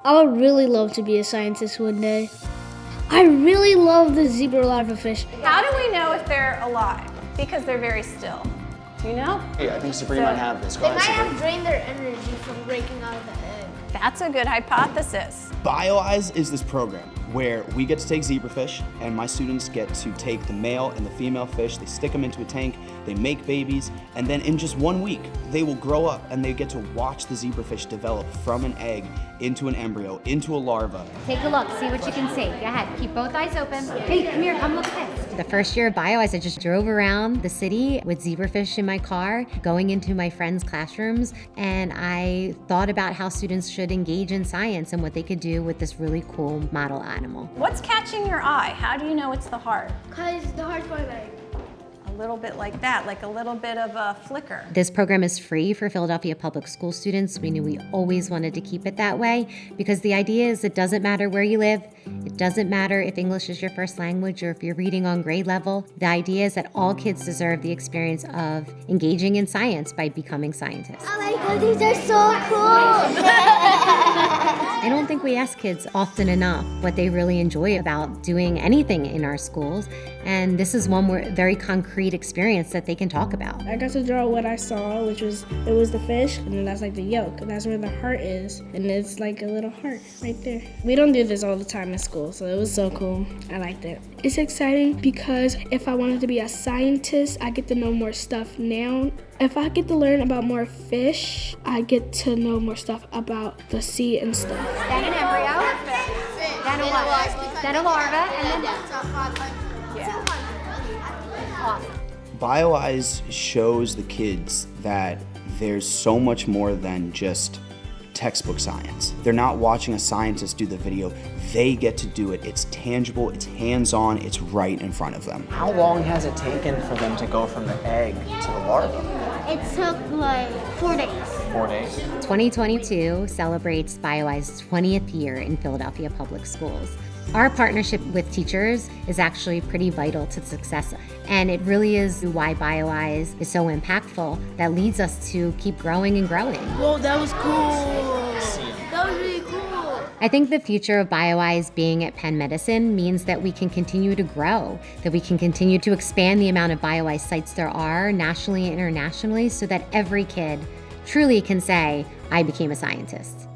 I would really love to be a scientist one day. I really love the zebra larva fish. How do we know if they're alive? Because they're very still. Do you know? Yeah, I think Sabrina might have this. Go They ahead, might Sabrina. have drained their energy from breaking out of the egg. That's a good hypothesis. BioEYES is this program where we get to take zebrafish, and my students get to take the male and the female fish, they stick them into a tank, they make babies, and then in just 1 week, they will grow up and they get to watch the zebrafish develop from an egg into an embryo, into a larva. Take a look, see what you can see. Go ahead, keep both eyes open. Hey, come here, come look at this. The first year of BioEyes, I just drove around the city with zebrafish in my car, going into my friends' classrooms, and I thought about how students should engage in science and what they could do with this really cool model animal. What's catching your eye? How do you know it's the heart? Because the heart's going like... A little bit like that, like a little bit of a flicker. This program is free for Philadelphia public school students. We knew we always wanted to keep it that way because the idea is it doesn't matter where you live. It doesn't matter if English is your first language or if you're reading on grade level. The idea is that all kids deserve the experience of engaging in science by becoming scientists. Oh my god, these are so cool! I don't think we ask kids often enough what they really enjoy about doing anything in our schools, and this is one very concrete experience that they can talk about. I got to draw what I saw, which was, it was the fish, and then that's like the yolk, and that's where the heart is, and it's like a little heart right there. We don't do this all the time in school, so it was so cool. I liked it. It's exciting because if I wanted to be a scientist, I get to know more stuff now. If I get to learn about more fish, I get to know more stuff about the sea and stuff. Then an embryo, then a what? Then a larva, and then awesome. BioEyes shows the kids that there's so much more than just textbook science. They're not watching a scientist do the video, they get to do it. It's tangible, it's hands-on, it's right in front of them. How long has it taken for them to go from the egg to the larva? It took like 4 days. 4 days. 2022 celebrates BioEye's 20th year in Philadelphia public schools. Our partnership with teachers is actually pretty vital to success, and it really is why BioEyes is so impactful that leads us to keep growing and growing. Whoa, that was cool. That was really cool. I think the future of BioEyes being at Penn Medicine means that we can continue to grow, that we can continue to expand the amount of BioEyes sites there are nationally and internationally so that every kid truly can say, I became a scientist.